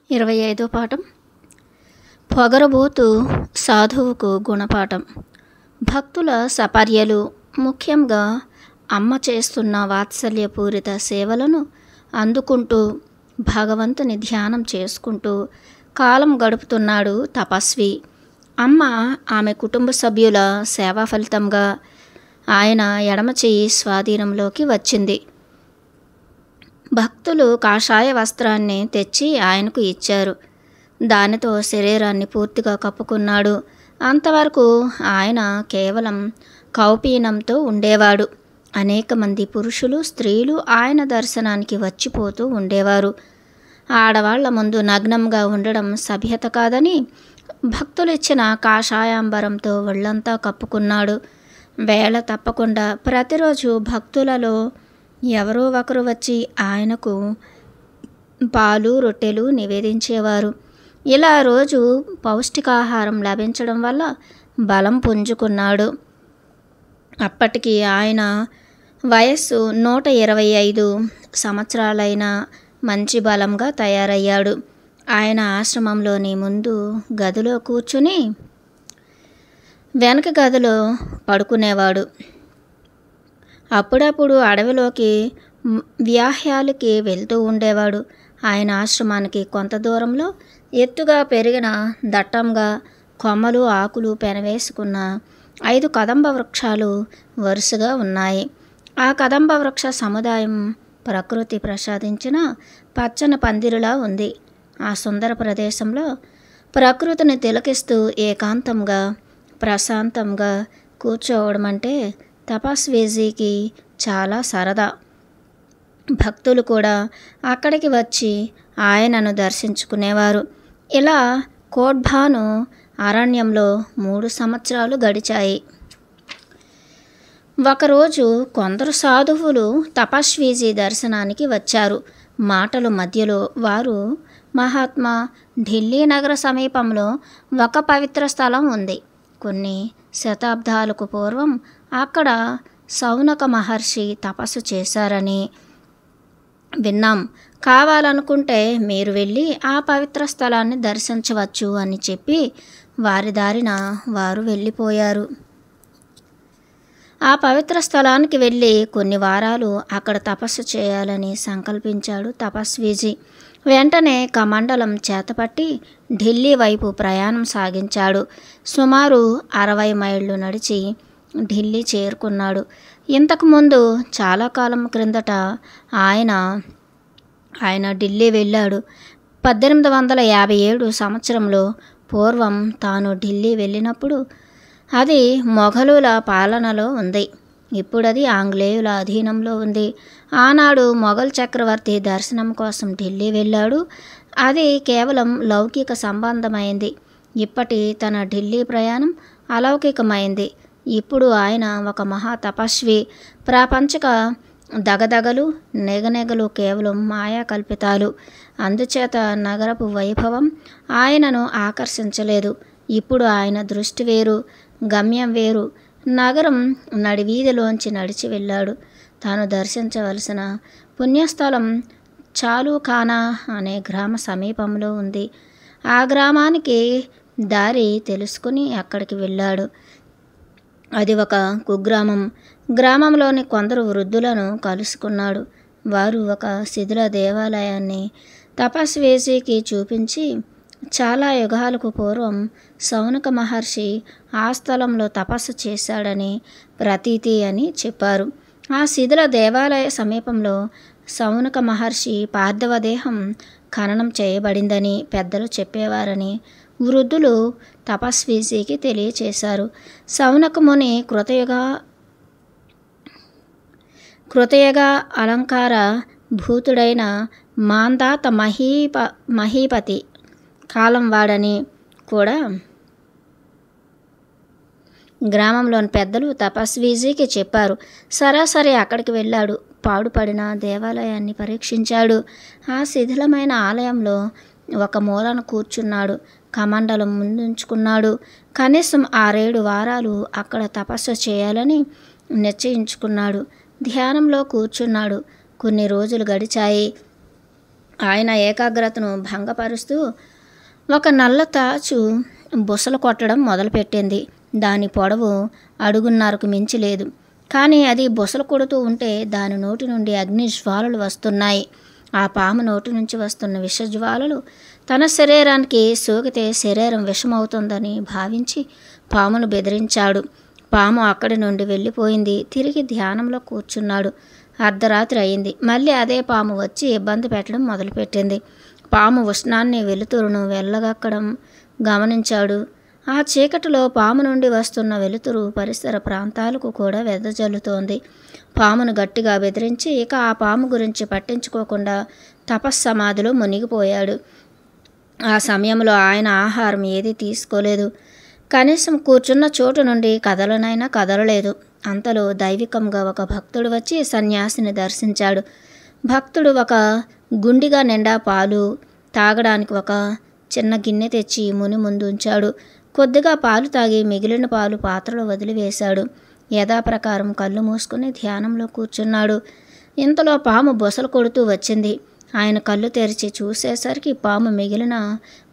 25వ పాఠం. పొగరబోతు సాధువుకు గుణపాఠం. భక్తుల సపర్యలు, ముఖ్యంగా అమ్మ చేస్తున్న వాత్సల్యపూరిత సేవలను అందుకుంటూ భగవంతుని ధ్యానం చేసుకుంటూ కాలం గడుపుతున్నాడు తపస్వి. అమ్మ, ఆమె కుటుంబ సభ్యుల సేవా ఫలితంగా ఆయన ఎడమ చెయ్యి స్వాధీనంలోకి వచ్చింది. భక్తులు కాషాయ వస్త్రాన్ని తెచ్చి ఆయనకు ఇచ్చారు. దానితో శరీరాన్ని పూర్తిగా కప్పుకున్నాడు. అంతవరకు ఆయన కేవలం కౌపీనంతో ఉండేవాడు. అనేక మంది పురుషులు, స్త్రీలు ఆయన దర్శనానికి వచ్చిపోతూ ఉండేవారు. ఆడవాళ్ల ముందు నగ్నంగా ఉండడం సభ్యత కాదని భక్తులు ఇచ్చిన కాషాయాంబరంతో ఒళ్ళంతా కప్పుకున్నాడు. వేళ తప్పకుండా ప్రతిరోజు భక్తులలో ఎవరో ఒకరు వచ్చి ఆయనకు పాలు, రొట్టెలు నివేదించేవారు. ఇలా రోజు పౌష్టికాహారం లభించడం వల్ల బలం పుంజుకున్నాడు. అప్పటికి ఆయన వయస్సు 125 సంవత్సరాలైన మంచి బలంగా తయారయ్యాడు. ఆయన ఆశ్రమంలోని ముందు గదిలో కూర్చుని వెనక గదిలో పడుకునేవాడు. అప్పుడప్పుడు అడవిలోకి వ్యాహ్యాలకి వెళ్తూ ఉండేవాడు. ఆయన ఆశ్రమానికి కొంత దూరంలో ఎత్తుగా పెరిగిన, దట్టంగా కొమ్మలు, ఆకులు పెనవేసుకున్న 5 కదంబ వృక్షాలు వరుసగా ఉన్నాయి. ఆ కదంబ వృక్ష సముదాయం ప్రకృతి ప్రసాదించిన పచ్చని పందిరిలా ఉంది. ఆ సుందర ప్రదేశంలో ప్రకృతిని తిలకిస్తూ ఏకాంతంగా, ప్రశాంతంగా కూర్చోవడం అంటే తపస్వీజీకి చాలా సరదా. భక్తులు కూడా అక్కడికి వచ్చి ఆయనను దర్శించుకునేవారు. ఇలా కోట్భాను అరణ్యంలో 3 సంవత్సరాలు గడిచాయి. ఒకరోజు కొందరు సాధువులు తపస్వీజీ దర్శనానికి వచ్చారు. మాటలు మధ్యలో వారు, మహాత్మా, ఢిల్లీ నగర సమీపంలో ఒక పవిత్ర స్థలం ఉంది. కొన్ని శతాబ్దాలకు పూర్వం అక్కడ శౌనక మహర్షి తపస్సు చేశారని విన్నాం. కావాలనుకుంటే మీరు వెళ్ళి ఆ పవిత్ర స్థలాన్ని దర్శించవచ్చు అని చెప్పి వారి దారిన వారు వెళ్ళిపోయారు. ఆ పవిత్ర స్థలానికి వెళ్ళి కొన్ని వారాలు అక్కడ తపస్సు చేయాలని సంకల్పించాడు తపస్వీజీ. వెంటనే కమండలం చేతపట్టి ఢిల్లీ వైపు ప్రయాణం సాగించాడు. సుమారు 60 మైళ్ళు నడిచి ఢిల్లీ చేరుకున్నాడు. ఇంతకుముందు చాలా కాలం క్రిందట ఆయన ఢిల్లీ వెళ్ళాడు. 1857 సంవత్సరంలో పూర్వం తాను ఢిల్లీ వెళ్ళినప్పుడు అది మొఘలుల పాలనలో ఉంది. ఇప్పుడది ఆంగ్లేయుల అధీనంలో ఉంది. ఆనాడు మొఘల్ చక్రవర్తి దర్శనం కోసం ఢిల్లీ వెళ్ళాడు. అది కేవలం లౌకిక సంబంధమైంది. ఇప్పటి తన ఢిల్లీ ప్రయాణం అలౌకికమైంది. ఇప్పుడు ఆయన ఒక మహా తపస్వి. ప్రాపంచిక దగదగలు, నెగనెగలు కేవలం మాయా కల్పితాలు. అందుచేత నగరపు వైభవం ఆయనను ఆకర్షించలేదు. ఇప్పుడు ఆయన దృష్టి వేరు, గమ్యం వేరు. నగరం నడివీధిలోంచి నడిచి వెళ్ళాడు. తాను దర్శించవలసిన పుణ్యస్థలం చాలుఖానా అనే గ్రామ సమీపంలో ఉంది. ఆ గ్రామానికి దారి తెలుసుకుని అక్కడికి వెళ్ళాడు. అది ఒక కుగ్రామం. గ్రామంలోని కొందరు వృద్ధులను కలుసుకున్నాడు. వారు ఒక శిథిల దేవాలయాన్ని తపస్వీజీకి చూపించి చాలా యుగాలకు పూర్వం శౌనక మహర్షి ఆ స్థలంలో తపస్సు చేశాడని ప్రతీతి అని చెప్పారు. ఆ శిథిల దేవాలయ సమీపంలో శౌనక మహర్షి పార్థివ దేహం ఖననం చేయబడిందని పెద్దలు చెప్పేవారని వృద్ధులు తపస్వీజీకి తెలియచేశారు. శౌనక ముని కృతయుగ అలంకార భూతుడైన మాంధాత మహీపతి కాలం వాడని కూడా గ్రామంలోని పెద్దలు తపస్వీజీకి చెప్పారు. సరాసరి అక్కడికి వెళ్ళాడు. పాడుపడిన దేవాలయాన్ని పరీక్షించాడు. ఆ శిథిలమైన ఆలయంలో ఒక మూలను కూర్చున్నాడు. కమండలం ముందుంచుకున్నాడు. కనీసం 6-7 వారాలు అక్కడ తపస్సు చేయాలని నిశ్చయించుకున్నాడు. ధ్యానంలో కూర్చున్నాడు. కొన్ని రోజులు గడిచాయి. ఆయన ఏకాగ్రతను భంగపరుస్తూ ఒక నల్ల తాచు బుసలు కొట్టడం మొదలుపెట్టింది. దాని పొడవు అడుగున్నరకు మించి లేదు. కానీ అది బుసలు కొడుతూ ఉంటే దాని నోటి నుండి అగ్ని జ్వాలలు వస్తున్నాయి. ఆ పాము నోటి నుంచి వస్తున్న విషజ్వాలలు తన శరీరానికి సోకితే శరీరం విషమవుతుందని భావించి పామును బెదిరించాడు. పాము అక్కడి నుండి వెళ్ళిపోయింది. తిరిగి ధ్యానంలో కూర్చున్నాడు. అర్ధరాత్రి అయింది. మళ్ళీ అదే పాము వచ్చి ఇబ్బంది పెట్టడం మొదలుపెట్టింది. పాము ఉష్ణాన్ని వెలుతురును వెళ్ళగక్కడం గమనించాడు. ఆ చీకటిలో పాము నుండి వస్తున్న వెలుతురు పరిసర ప్రాంతాలకు కూడా వెదజల్లుతోంది. పామును గట్టిగా బెదిరించి ఇక ఆ పాము గురించి పట్టించుకోకుండా తపస్సమాధిలో మునిగిపోయాడు. ఆ సమయంలో ఆయన ఆహారం ఏదీ తీసుకోలేదు. కనీసం కూర్చున్న చోటు నుండి కదలనైనా కదలలేదు. అంతలో దైవికంగా ఒక భక్తుడు వచ్చి సన్యాసిని దర్శించాడు. భక్తుడు ఒక గుండిగా నిండా పాలు, తాగడానికి ఒక చిన్న గిన్నె తెచ్చి ముని ముందు ఉంచాడు. కొద్దిగా పాలు తాగి మిగిలిన పాలు పాత్రలో వదిలివేశాడు. యథాప్రకారం కళ్ళు మూసుకుని ధ్యానంలో కూర్చున్నాడు. ఇంతలో పాము బొసలు కొడుతూ వచ్చింది. ఆయన కళ్ళు తెరిచి చూసేసరికి పాము మిగిలిన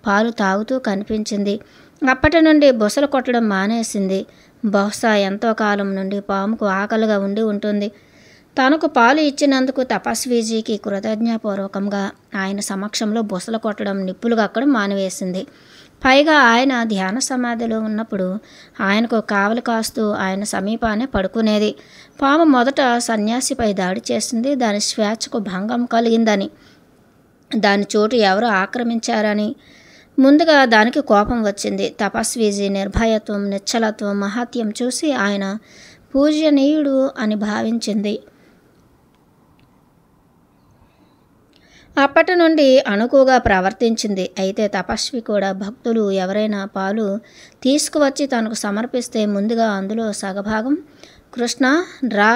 పాలు తాగుతూ కనిపించింది. అప్పటి నుండి బొసలు కొట్టడం మానేసింది. బహుశా ఎంతో కాలం నుండి పాముకు ఆకలిగా ఉండి ఉంటుంది. తనకు పాలు ఇచ్చినందుకు తపస్వీజీకి కృతజ్ఞాపూర్వకంగా ఆయన సమక్షంలో బొసలు కొట్టడం, నిప్పులు కక్కడం మానివేసింది. పైగా ఆయన ధ్యాన సమాధిలో ఉన్నప్పుడు ఆయనకు కావలి కాస్తూ ఆయన సమీపానే పడుకునేది. పాము మొదట సన్యాసిపై దాడి చేసింది. దాని స్వేచ్ఛకు భంగం కలిగిందని, దాని చోటు ఎవరు ఆక్రమించారని ముందుగా దానికి కోపం వచ్చింది. తపస్వీజీ నిర్భయత్వం, నిశ్చలత్వం, మహాత్యం చూసి ఆయన పూజనీయుడు అని భావించింది. అప్పటి నుండి అణుకుగా ప్రవర్తించింది. అయితే తపస్వి కూడా భక్తులు ఎవరైనా పాలు తీసుకువచ్చి తనకు సమర్పిస్తే ముందుగా అందులో సగభాగం కృష్ణ రా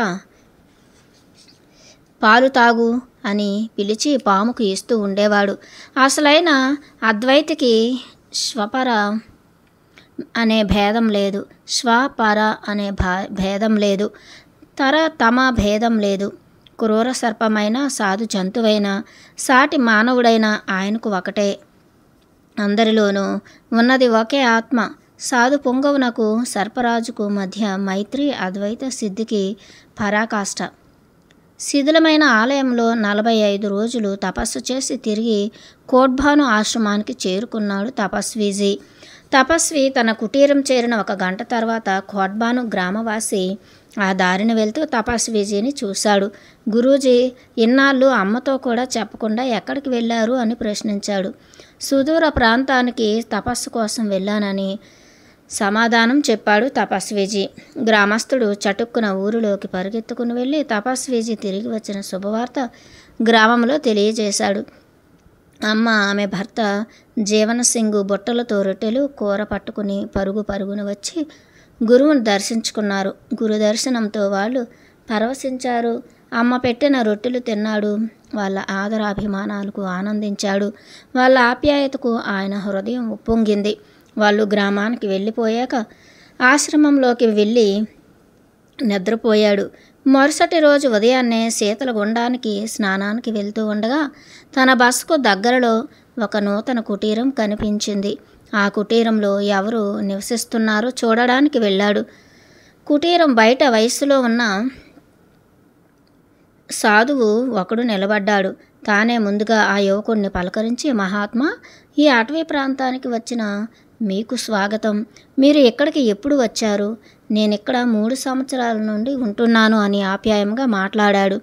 పాలు తాగు అని పిలిచి పాముకు ఇస్తూ ఉండేవాడు. అసలైన అద్వైతికి స్వపర అనే భేదం లేదు, స్వపర అనే భేదం లేదు, తమ భేదం లేదు. క్రూర సర్పమైన, సాధు జంతువైన, సాటి మానవుడైన ఆయనకు ఒకటే. అందరిలోనూ ఉన్నది ఒకే ఆత్మ. సాధు పొంగవునకు సర్పరాజుకు మధ్య మైత్రి అద్వైత సిద్ధికి పరాకాష్ట. శిథిలమైన ఆలయంలో 45 రోజులు తపస్సు చేసి తిరిగి కోట్భాను ఆశ్రమానికి చేరుకున్నాడు తపస్వీజీ. తపస్వి తన కుటీరం చేరిన 1 గంట తర్వాత కోట్భాను గ్రామవాసి ఆ దారిని వెళ్తూ తపస్వీజీని చూశాడు. గురూజీ, ఇన్నాళ్ళు అమ్మతో కూడా చెప్పకుండా ఎక్కడికి వెళ్ళారు అని ప్రశ్నించాడు. సుదూర ప్రాంతానికి తపస్సు కోసం వెళ్ళానని సమాధానం చెప్పాడు తపస్వీజీ. గ్రామస్తుడు చటుక్కున ఊరిలోకి పరిగెత్తుకుని వెళ్ళి తపస్వీజీ తిరిగి వచ్చిన శుభవార్త గ్రామంలో తెలియజేశాడు. అమ్మ, ఆమె భర్త జీవనసింగు బుట్టలతో రొట్టెలు, కూర పట్టుకుని పరుగున వచ్చి గురువును దర్శించుకున్నారు. గురు దర్శనంతో వాళ్ళు పరవశించారు. అమ్మ పెట్టిన రొట్టెలు తిన్నాడు. వాళ్ళ ఆదరాభిమానాలకు ఆనందించాడు. వాళ్ళ ఆప్యాయతకు ఆయన హృదయం ఉప్పొంగింది. వాళ్ళు గ్రామానికి వెళ్ళిపోయాక ఆశ్రమంలోకి వెళ్ళి నిద్రపోయాడు. మరుసటి రోజు ఉదయాన్నే శీతలగుండానికి స్నానానికి వెళ్తూ ఉండగా తన బసకు దగ్గరలో ఒక నూతన కుటీరం కనిపించింది. ఆ కుటీరంలో ఎవరు నివసిస్తున్నారో చూడడానికి వెళ్ళాడు. కుటీరం బయట వయస్సులో ఉన్న సాధువు ఒకడు నిలబడ్డాడు. తానే ముందుగా ఆ యువకుడిని పలకరించి, మహాత్మా, ఈ అటవీ ప్రాంతానికి వచ్చిన మీకు స్వాగతం. మీరు ఇక్కడికి ఎప్పుడు వచ్చారు? నేనిక్కడ 3 సంవత్సరాల నుండి ఉంటున్నాను అని ఆప్యాయంగా మాట్లాడాడు.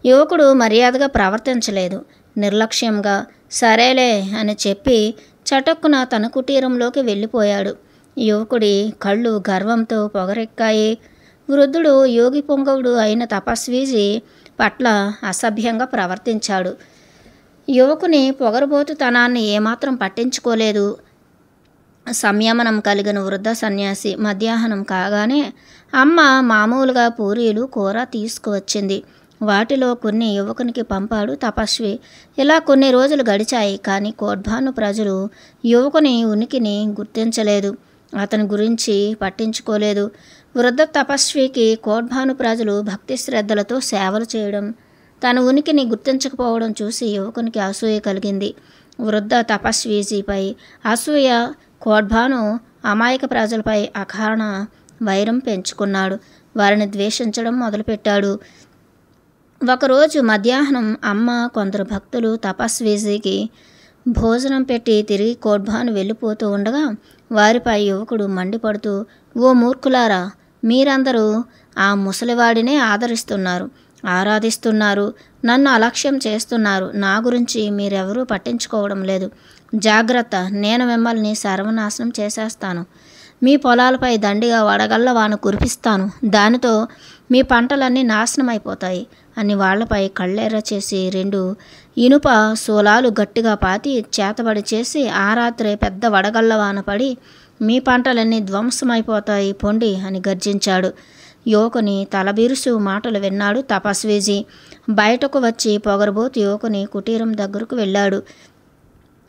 యువకుడు మర్యాదగా ప్రవర్తించలేదు. నిర్లక్ష్యంగా సరేలే అని చెప్పి చటుక్కున తన కుటీరంలోకి వెళ్ళిపోయాడు. యువకుడి కళ్ళు గర్వంతో పొగరెక్కాయి. వృద్ధుడు యోగి పొంగవుడు అయిన తపస్వీజీ పట్ల అసభ్యంగా ప్రవర్తించాడు. యువకుని పొగరుబోతుతనాన్ని ఏమాత్రం పట్టించుకోలేదు. సంయమనం కలిగిన వృద్ధ సన్యాసి మధ్యాహ్నం కాగానే అమ్మ మామూలుగా పూరీలు, కూర తీసుకువచ్చింది. వాటిలో కొన్ని యువకునికి పంపాడు తపస్వి. ఇలా కొన్ని రోజులు గడిచాయి. కానీ కోట్భాను ప్రజలు యువకుని ఉనికిని గుర్తించలేదు. అతని గురించి పట్టించుకోలేదు. వృద్ధ తపస్వికి కోట్భాను ప్రజలు భక్తి శ్రద్ధలతో సేవలు చేయడం తన ఉనికిని గుర్తించకపోవడం చూసి యువకునికి అసూయ కలిగింది. వృద్ధ తపస్వీజీపై అసూయ కోడ్బాను అమాయక ప్రజలపై అకారణ వైరం పెంచుకున్నాడు. వారిని ద్వేషించడం మొదలుపెట్టాడు. ఒకరోజు మధ్యాహ్నం అమ్మ కొందరు భక్తులు తపస్వీజీకి భోజనం పెట్టి తిరిగి కోడ్బాను వెళ్ళిపోతూ ఉండగా వారిపై యువకుడు మండిపడుతూ, ఓ మూర్ఖులారా, మీరందరూ ఆ ముసలివాడినే ఆరాధిస్తున్నారు, నన్ను అలక్ష్యం చేస్తున్నారు. నా గురించి మీరెవరూ పట్టించుకోవడం లేదు. జాగ్రత్త, నేను మిమ్మల్ని సర్వనాశనం చేసేస్తాను. మీ పొలాలపై దండిగా వడగళ్ల వాన కురిపిస్తాను. దానితో మీ పంటలన్నీ నాశనం అయిపోతాయి అని వాళ్లపై కళ్ళెర్ర చేసి 2 ఇనుప శూలాలు గట్టిగా పాతి చేతబడి చేసి, ఆ రాత్రే పెద్ద వడగళ్ల వాన పడి మీ పంటలన్నీ ధ్వంసమైపోతాయి, పొండి అని గర్జించాడు. యువకుని తలబిరుసు మాటలు విన్నాడు తపస్వీజీ. బయటకు వచ్చి పొగరబోతు యువకుని కుటీరం దగ్గరకు వెళ్ళాడు.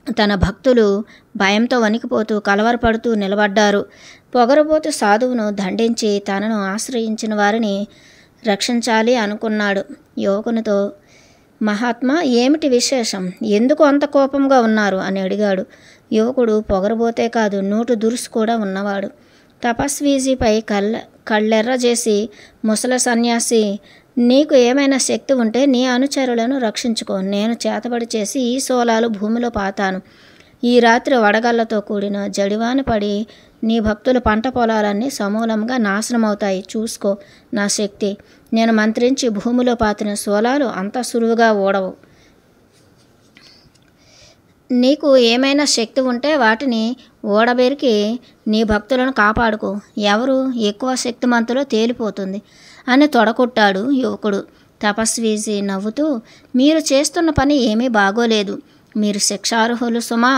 తన భక్తులు భయంతో వణికిపోతూ కలవరపడుతూ నిలబడ్డారు. పొగరబోతు సాధువును దండించి తనను ఆశ్రయించిన వారిని రక్షించాలి అనుకున్నాడు. యువకునితో, మహాత్మా, ఏమిటి విశేషం? ఎందుకు అంత కోపంగా ఉన్నారు అని అడిగాడు. యువకుడు పొగరబోతే కాదు, నోటు దురుసు కూడా ఉన్నవాడు. తపస్వీజీపై కళ్ళెర్ర చేసి, ముసల సన్యాసి, నీకు ఏమైనా శక్తి ఉంటే నీ అనుచరులను రక్షించుకో. నేను చేతబడి చేసి ఈ శూలాలు భూమిలో పాతాను. ఈ రాత్రి వడగళ్లతో కూడిన జడివాన పడి నీ భక్తుల పంట పొలాలన్నీ సమూలంగా నాశనమవుతాయి. చూసుకో నా శక్తి. నేను మంత్రించి భూమిలో పాతిన శూలాలు అంత సులువుగా ఓడవు. నీకు ఏమైనా శక్తి ఉంటే వాటిని ఓడబెరికి నీ భక్తులను కాపాడుకో. ఎవరు ఎక్కువ శక్తిమంతులో తేలిపోతుంది అని తొడకొట్టాడు యువకుడు. తపస్వీజీ నవ్వుతూ, మీరు చేస్తున్న పని ఏమీ బాగోలేదు. మీరు శిక్షార్హులు సుమా.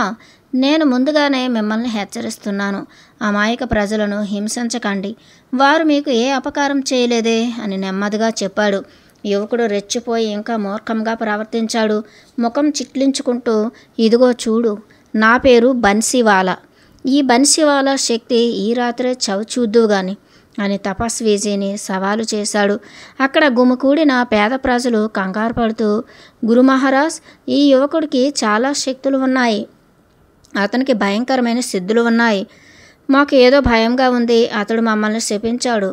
నేను ముందుగానే మిమ్మల్ని హెచ్చరిస్తున్నాను. అమాయక ప్రజలను హింసించకండి. వారు మీకు ఏ అపకారం చేయలేదే అని నెమ్మదిగా చెప్పాడు. యువకుడు రెచ్చిపోయి ఇంకా మూర్ఖంగా ప్రవర్తించాడు. ముఖం చిట్లించుకుంటూ, ఇదిగో చూడు, నా పేరు బన్సీవాలా. ఈ బన్సీవాలా శక్తి ఈ రాత్రే చూద్దువు గాని అని తపస్వీజీని సవాలు చేశాడు. అక్కడ గుమికూడిన పేద ప్రజలు కంగారు పడుతూ, గురు మహారాజ్, ఈ యువకుడికి చాలా శక్తులు ఉన్నాయి. అతనికి భయంకరమైన సిద్ధులు ఉన్నాయి. మాకు ఏదో భయంగా ఉంది. అతడు మమ్మల్ని శపించాడు.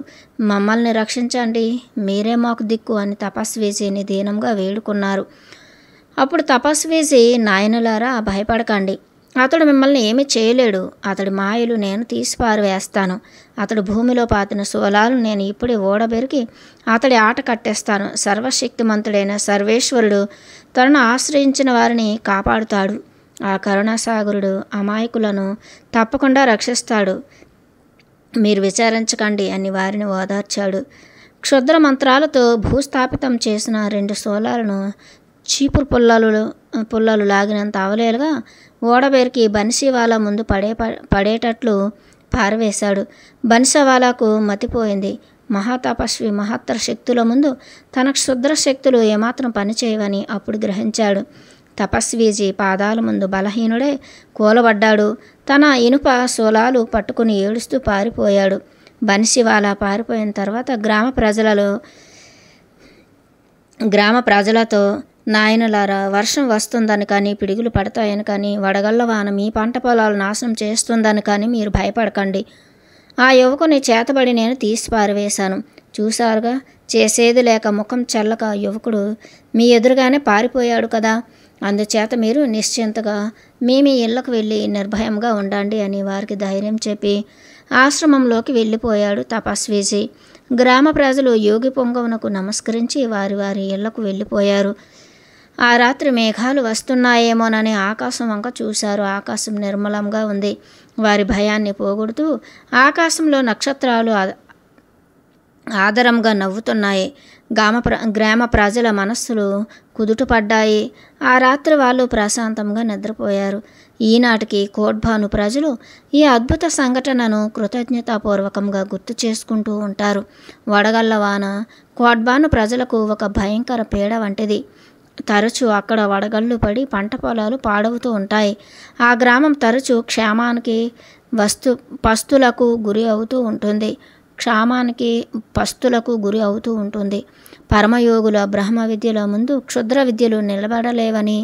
మమ్మల్ని రక్షించండి. మీరే మాకు దిక్కు అని తపస్వీజీని దీనంగా వేడుకున్నారు. అప్పుడు తపస్వీజీ, నాయనలారా, భయపడకండి. అతడు మిమ్మల్ని ఏమీ చేయలేడు. అతడి మాయలు నేను తీసి పారవేస్తాను. అతడు భూమిలో పాతిన శూలాలు నేను ఇప్పుడే ఓడబెరికి అతడి ఆట కట్టేస్తాను. సర్వశక్తిమంతుడైన సర్వేశ్వరుడు తనను ఆశ్రయించిన వారిని కాపాడుతాడు. ఆ కరుణాసాగరుడు అమాయకులను తప్పకుండా రక్షిస్తాడు. మీరు విచారించకండి అని వారిని ఓదార్చాడు. క్షుద్ర మంత్రాలతో భూస్థాపితం చేసిన 2 శూలాలను చీపురు పుల్లలు లాగినంత అవలేలుగా ఓడబేరికి బన్సీవాలా ముందు పడేటట్లు పారవేశాడు. బన్సీవాలాకు మతిపోయింది. మహాతపస్వి మహత్తర శక్తుల ముందు తన క్షుద్ర శక్తులు ఏమాత్రం పనిచేయవని అప్పుడు గ్రహించాడు. తపస్వీజీ పాదాల ముందు బలహీనుడే కూలబడ్డాడు. తన ఇనుప శూలాలు పట్టుకుని ఏడుస్తూ పారిపోయాడు. బన్సీవాలా పారిపోయిన తర్వాత గ్రామ ప్రజలతో, నాయనలారా, వర్షం వస్తుందని కానీ, పిడుగులు పడతాయని కానీ, వడగళ్ల వాన మీ పంట పొలాలు నాశనం చేస్తుందని కానీ మీరు భయపడకండి. ఆ యువకుని చేతబడి నేను తీసి పారవేశాను. చూశారుగా, చేసేది లేక ముఖం చెల్లక యువకుడు మీ ఎదురుగానే పారిపోయాడు కదా. అందుచేత మీరు నిశ్చింతగా మీ ఇళ్లకు వెళ్ళి నిర్భయంగా ఉండండి అని వారికి ధైర్యం చెప్పి ఆశ్రమంలోకి వెళ్ళిపోయాడు తపస్వీజీ. గ్రామ ప్రజలు యోగి పొంగవునకు నమస్కరించి వారి వారి ఇళ్లకు వెళ్ళిపోయారు. ఆ రాత్రి మేఘాలు వస్తున్నాయేమోనని ఆకాశం వంక చూశారు. ఆకాశం నిర్మలంగా ఉంది. వారి భయాన్ని పోగొడుతూ ఆకాశంలో నక్షత్రాలు ఆదరంగా నవ్వుతున్నాయి. గ్రామ ప్రజల మనస్సులు కుదుటపడ్డాయి. ఆ రాత్రి వాళ్ళు ప్రశాంతంగా నిద్రపోయారు. ఈనాటికి కోడ్బాను ప్రజలు ఈ అద్భుత సంఘటనను కృతజ్ఞతాపూర్వకంగా గుర్తు చేసుకుంటూ ఉంటారు. వడగళ్ల వాన కోడ్బాను ప్రజలకు ఒక భయంకర పీడ వంటిది. తరచూ అక్కడ వడగళ్ళు పడి పంట పొలాలు పాడవుతూ ఉంటాయి. ఆ గ్రామం తరచూ క్షామానికి పస్తులకు గురి అవుతూ ఉంటుంది. పరమయోగుల బ్రహ్మ విద్యల ముందు క్షుద్ర విద్యలు నిలబడలేవని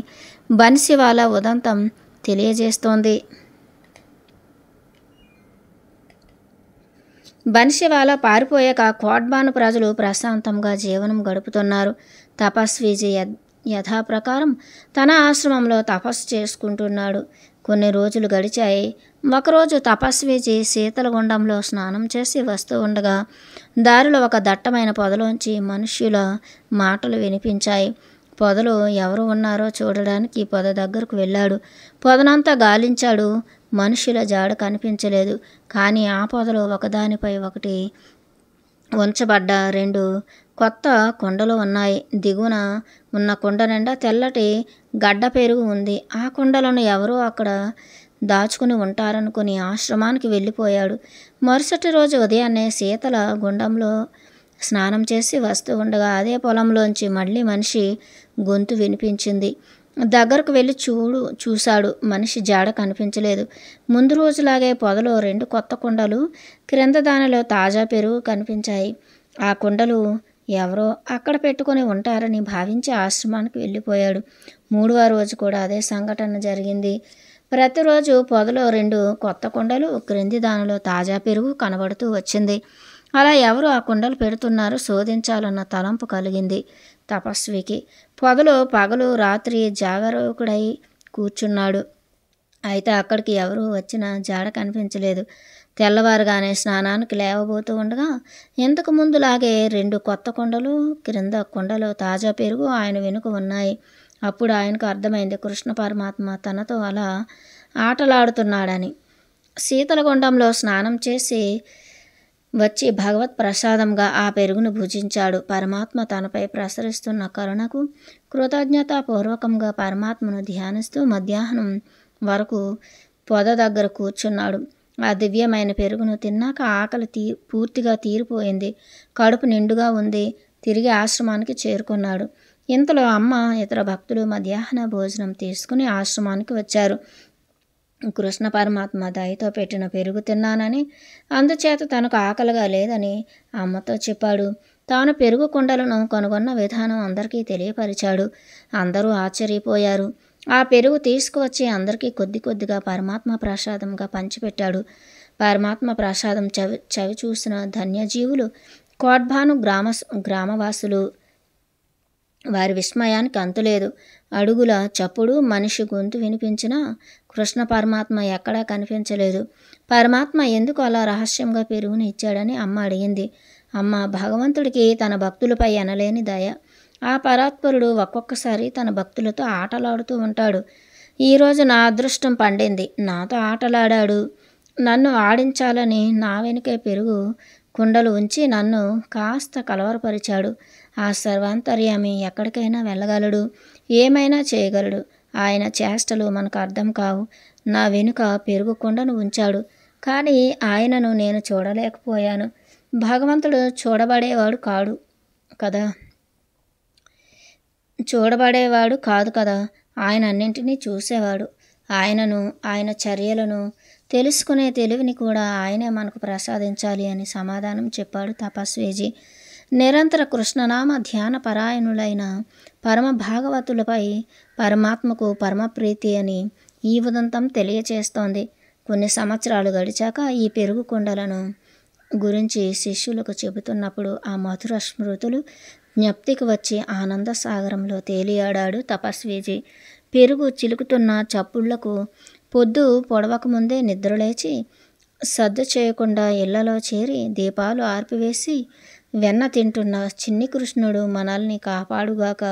బన్సివాలా ఉదంతం తెలియజేస్తోంది. బన్సివాలా పారిపోయాక కోట్బాను ప్రజలు ప్రశాంతంగా జీవనం గడుపుతున్నారు. తపస్వీజీ యథాప్రకారం తన ఆశ్రమంలో తపస్సు చేసుకుంటున్నాడు. కొన్ని రోజులు గడిచాయి. ఒకరోజు తపస్వీజీ శీతలగుండంలో స్నానం చేసి వస్తూ ఉండగా దారిలో ఒక దట్టమైన పొదలోంచి మనుష్యుల మాటలు వినిపించాయి. పొదలో ఎవరు ఉన్నారో చూడడానికి పొద దగ్గరకు వెళ్ళాడు. పొదనంతా గాలించాడు. మనుషుల జాడ కనిపించలేదు. కానీ ఆ పొదలో ఒకదానిపై ఒకటి ఉంచబడ్డ 2 కొత్త కుండలు ఉన్నాయి. దిగువన ఉన్న కుండ నిండా తెల్లటి గడ్డ పెరుగు ఉంది. ఆ కుండలను ఎవరో అక్కడ దాచుకుని ఉంటారనుకుని ఆశ్రమానికి వెళ్ళిపోయాడు. మరుసటి రోజు ఉదయాన్నే శీతల గుండంలో స్నానం చేసి వస్తూ ఉండగా అదే పొలంలోంచి మళ్ళీ మనిషి గొంతు వినిపించింది. దగ్గరకు వెళ్ళి చూశాడు. మనిషి జాడ కనిపించలేదు. ముందు రోజులాగే పొదలో 2 కొత్త కుండలు, క్రింద దానిలో తాజా పెరుగు కనిపించాయి. ఆ కుండలు ఎవరో అక్కడ పెట్టుకుని ఉంటారని భావించి ఆశ్రమానికి వెళ్ళిపోయాడు. 3వ రోజు కూడా అదే సంఘటన జరిగింది. ప్రతిరోజు పొదలో 2 కొత్త కుండలు, క్రింది దానిలో తాజా పెరుగు కనబడుతూ వచ్చింది. అలా ఎవరు ఆ కుండలు పెడుతున్నారో శోధించాలన్న తలంపు కలిగింది తపస్వికి. పొదలో పగలు రాత్రి జాగరూకుడై కూర్చున్నాడు. అయితే అక్కడికి ఎవరు వచ్చినా జాడ కనిపించలేదు. తెల్లవారుగానే స్నానానికి లేవబోతూ ఉండగా ఇంతకు ముందులాగే 2 కొత్త కుండలు, క్రింద కుండలో తాజా పెరుగు ఆయన వెనుక ఉన్నాయి. అప్పుడు ఆయనకు అర్థమైంది కృష్ణ పరమాత్మ తనతో అలా ఆటలాడుతున్నాడని. శీతలగుండంలో స్నానం చేసి వచ్చి భగవత్ ప్రసాదంగా ఆ పెరుగును భుజించాడు. పరమాత్మ తనపై ప్రసరిస్తున్న కరుణకు కృతజ్ఞతాపూర్వకంగా పరమాత్మను ధ్యానిస్తూ మధ్యాహ్నం వరకు పొద దగ్గర కూర్చున్నాడు. ఆ దివ్యమైన పెరుగును తిన్నాక ఆకలి పూర్తిగా తీరిపోయింది. కడుపు నిండుగా ఉంది. తిరిగి ఆశ్రమానికి చేరుకున్నాడు. ఇంతలో అమ్మ ఇతర భక్తులు మధ్యాహ్న భోజనం తీసుకుని ఆశ్రమానికి వచ్చారు. కృష్ణ పరమాత్మ దయతో పెట్టిన పెరుగు తిన్నానని, అందుచేత తనకు ఆకలిగా లేదని అమ్మతో చెప్పాడు. తాను పెరుగు కుండలను కనుగొన్న విధానం అందరికీ తెలియపరిచాడు. అందరూ ఆశ్చర్యపోయారు. ఆ పెరుగు తీసుకువచ్చి అందరికీ కొద్ది కొద్దిగా పరమాత్మ ప్రసాదంగా పంచిపెట్టాడు. పరమాత్మ ప్రసాదం చవి చూసిన ధన్యజీవులు కోట్బాను గ్రామవాసులు. వారి విస్మయానికి అంతులేదు. అడుగుల చప్పుడు, మనిషి గొంతు వినిపించినా కృష్ణ పరమాత్మ ఎక్కడా కనిపించలేదు. పరమాత్మ ఎందుకు అలా రహస్యంగా పెరుగుని ఇచ్చాడని అమ్మ అడిగింది. అమ్మ, భగవంతుడికి తన భక్తులపై ఎనలేని దయ. ఆ పరాత్పరుడు ఒక్కొక్కసారి తన భక్తులతో ఆటలాడుతూ ఉంటాడు. ఈరోజు నా అదృష్టం పండింది. నాతో ఆటలాడాడు. నన్ను ఆడించాలని నా వెనుకే పెరుగు కుండలు ఉంచి నన్ను కాస్త కలవరపరిచాడు. ఆ సర్వాంతర్యామి ఎక్కడికైనా వెళ్ళగలడు, ఏమైనా చేయగలడు. ఆయన చేష్టలు మనకు అర్థం కావు. నా వెనుక పెరుగు కుండను ఉంచాడు. కానీ ఆయనను నేను చూడలేకపోయాను. భగవంతుడు చూడబడేవాడు కాదు కదా. ఆయన అన్నింటినీ చూసేవాడు. ఆయనను, ఆయన చర్యలను తెలుసుకునే తెలివిని కూడా ఆయనే మనకు ప్రసాదించాలి అని సమాధానం చెప్పాడు తపస్వీజీ. నిరంతర కృష్ణనామ ధ్యాన పరాయణులైన పరమ భాగవతులపై పరమాత్మకు పరమప్రీతి అని ఈ ఉదంతం తెలియచేస్తోంది. కొన్ని సంవత్సరాలు గడిచాక ఈ పెరుగు కుండలను గురించి శిష్యులకు చెబుతున్నప్పుడు ఆ మధుర స్మృతులు జ్ఞప్తికి వచ్చి ఆనంద సాగరంలో తేలియాడాడు తపస్వీజీ. పెరుగు చిలుకుతున్న చప్పుళ్లకు పొద్దు పొడవకముందే నిద్రలేచి సద్దు చేయకుండా ఇళ్లలో చేరి దీపాలు ఆర్పివేసి వెన్న తింటున్న చిన్ని కృష్ణుడు మనల్ని కాపాడుగాక.